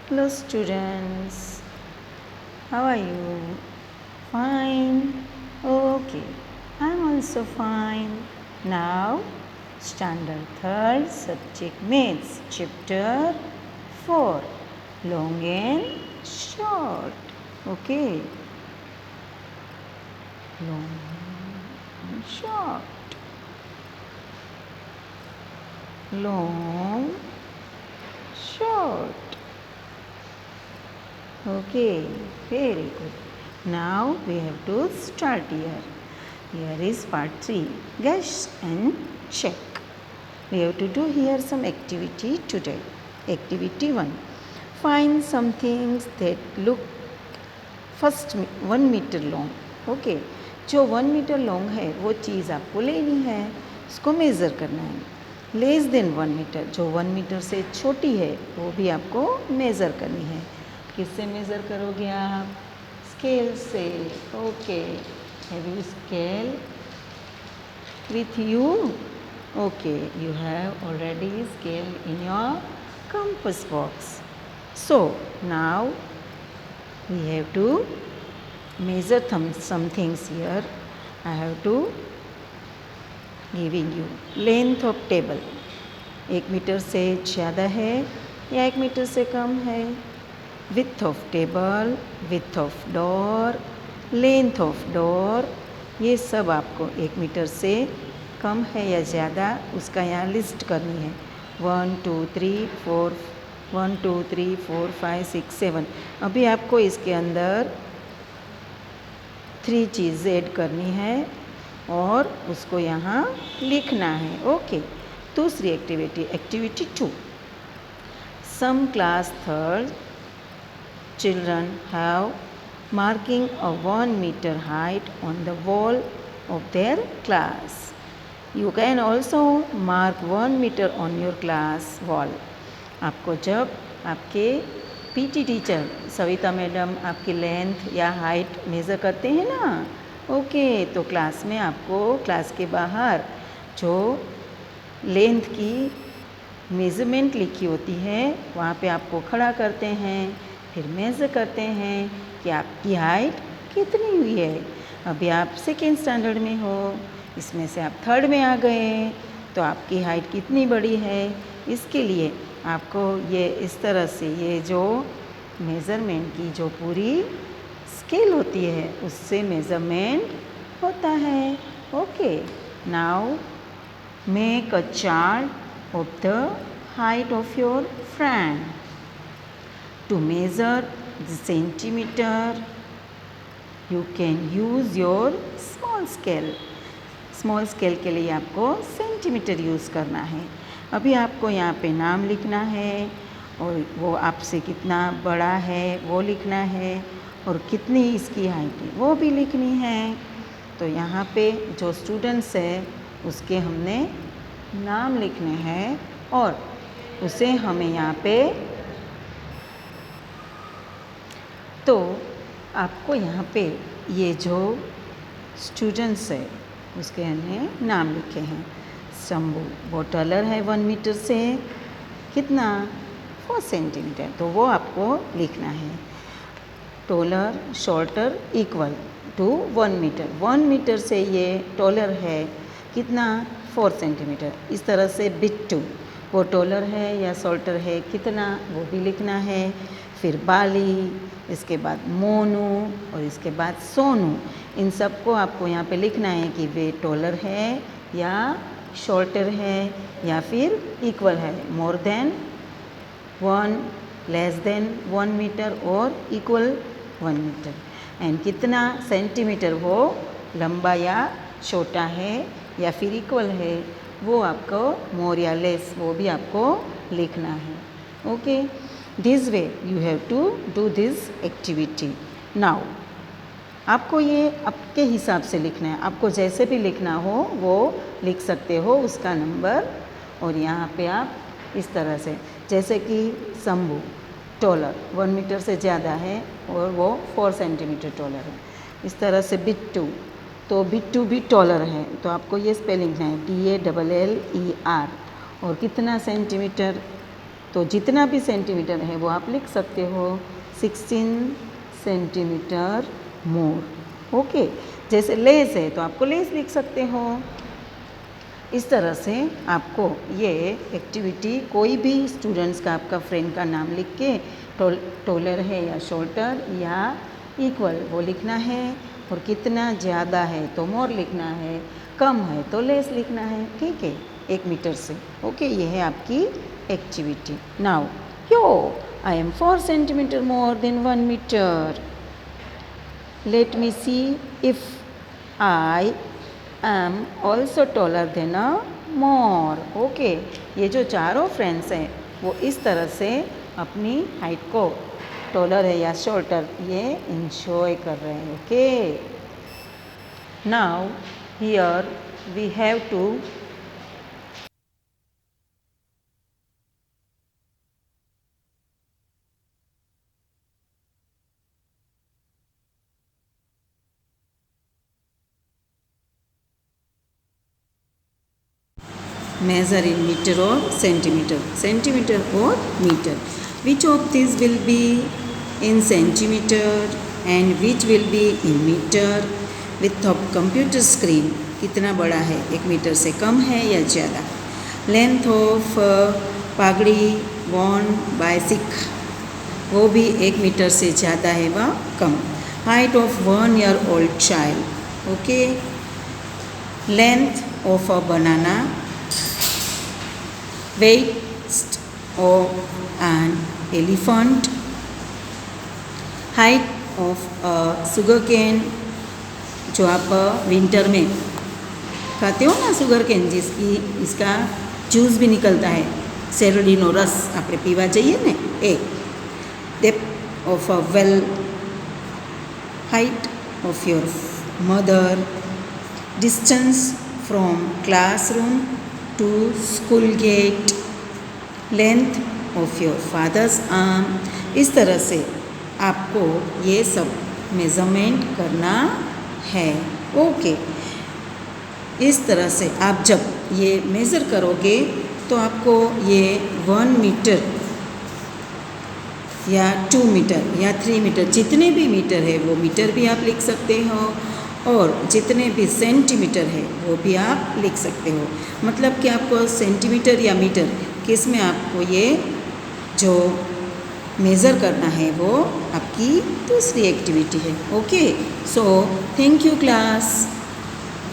Hello students, how are you? Fine? Okay, I'm also fine. Now, standard 3rd subject maths, chapter 4, long and short. Okay, long and short. Long, short. Okay, very good. Now we have to start here. Here is part 3. Guess and check. We have to do here some activity today. Activity 1. Find some things that look first 1 meter long. Okay. जो 1 metre long है वो चीज़ आपको लेनी है, उसको measure करना है। Less than 1 metre, जो 1 मीटर से छोटी है वो भी आपको मेज़र करनी है। किससे मेज़र करोगे आप? स्केल से। Okay, have you scale with you? Okay, you have already scale in your compass box. So now we have to measure some things here. I have to giving you length of table. 1 metre से ज़्यादा है या 1 metre से कम है? Width of table, width of door, length of door, ये सब आपको 1 metre से कम है या ज़्यादा उसका यहाँ लिस्ट करनी है। 1 2 3 4 1 2 3 4 5 6 7। अभी आपको इसके अंदर 3 चीज़ ऐड करनी है और उसको यहाँ लिखना है। ओके, दूसरी activity, activity 2। Some class 3rd children have marking a 1 meter height on the wall of their class. You can also mark 1 meter on your class wall. आपको जब आपके पीटी टीचर सविता मैडम आपकी लेंथ या height measure करते हैं ना, okay, तो class में आपको क्लास के बाहर जो लेंथ की मेज़रमेंट लिखी होती है वहाँ पे आपको खड़ा करते हैं, फिर मेज़र करते हैं कि आपकी हाइट कितनी हुई है। अभी आप 2nd स्टैंडर्ड में हो, इसमें से आप 3rd में आ गए, तो आपकी हाइट कितनी बड़ी है, इसके लिए आपको ये इस तरह से ये जो मेज़रमेंट की जो पूरी स्केल होती है उससे मेज़रमेंट होता है। Okay, now make a chart of the height of your friend. To measure the centimeter, you can use your small scale. Small scale के लिए आपको सेंटीमीटर यूज़ करना है। अभी आपको यहाँ पे नाम लिखना है और वो आपसे कितना बड़ा है वो लिखना है और कितनी इसकी हाइट है वो भी लिखनी है। तो यहाँ पे जो स्टूडेंट्स है उसके हमने नाम लिखने हैं और उसे हमें यहाँ पे, तो आपको यहाँ पे ये जो स्टूडेंट्स है उसके हमने नाम लिखे हैं। शंभू वो टॉलर है 1 मीटर से कितना 4 सेंटीमीटर, तो वो आपको लिखना है। Taller shorter equal to 1 metre, 1 metre से ये टॉलर है कितना 4 सेंटीमीटर। इस तरह से बिट्टू वो टॉलर है या शॉर्टर है कितना वो भी लिखना है। फिर बाली, इसके बाद मोनू और इसके बाद सोनू, इन सबको आपको यहाँ पे लिखना है कि वे टॉलर है या शॉर्टर है या फिर इक्वल है, more than 1, less than 1 metre और इक्वल 1 मीटर, एंड कितना सेंटीमीटर वो लंबा या छोटा है या फिर इक्वल है वो आपको मोर या लेस वो भी आपको लिखना है। Okay, this way you have to do this activity. Now आपको ये आपके हिसाब से लिखना है, आपको जैसे भी लिखना हो वो लिख सकते हो उसका नंबर। और यहाँ पे आप इस तरह से, जैसे कि शंभू टॉलर 1 मीटर से ज़्यादा है और वो 4 सेंटीमीटर टॉलर है। इस तरह से बिट्टू, तो बिट्टू भी टॉलर है, तो आपको ये स्पेलिंग है DALLER और कितना सेंटीमीटर तो जितना भी सेंटीमीटर है वो आप लिख सकते हो 16 सेंटीमीटर मोर। ओके, जैसे लेस है तो आपको लेस लिख सकते हो। इस तरह से आपको ये एक्टिविटी कोई भी स्टूडेंट्स का आपका फ्रेंड का नाम लिख के टॉलर है या शॉर्टर या इक्वल वो लिखना है, और कितना ज़्यादा है तो मोर लिखना है, कम है तो लेस लिखना है। ठीक है, 1 मीटर से। ओके, ये है आपकी activity. Now yo I am 4 centimetre more than 1 metre. Let me see if I am also taller than a more। Okay, ये जो चारों फ्रेंड्स हैं वो इस तरह से अपनी हाइट को टॉलर है या शॉर्टर ये इंजॉय कर रहे हैं। Okay, now here we have to measure in meter or centimeter, centimeter or meter. Which of these will be in centimeter and which will be in meter? With of computer screen कितना बड़ा है, 1 metre से कम है या ज़्यादा? Length of pagdi worn by Sikh वो भी 1 metre से ज़्यादा है व कम। Height of 1 year old child। Okay, length of a banana, weight of an elephant, height of a sugarcane जो आप विंटर में खाते हो ना सुगरकेन, जिसकी इसका जूस भी निकलता है, सेरोडीनो रस આપણે પીવા જઈએ ને એ। Depth of a well, height of your mother, distance from classroom to school gate, length of your fathers arm. इस तरह से आपको ये सब मेज़रमेंट करना है। ओके, इस तरह से आप जब ये मेज़र करोगे तो आपको ये 1 मीटर या 2 मीटर या 3 मीटर जितने भी मीटर है वो मीटर भी आप लिख सकते हो, और जितने भी सेंटीमीटर है वो भी आप लिख सकते हो। मतलब कि आपको सेंटीमीटर या मीटर किस में आपको ये जो मेज़र करना है वो आपकी दूसरी एक्टिविटी है। Okay, so thank you class.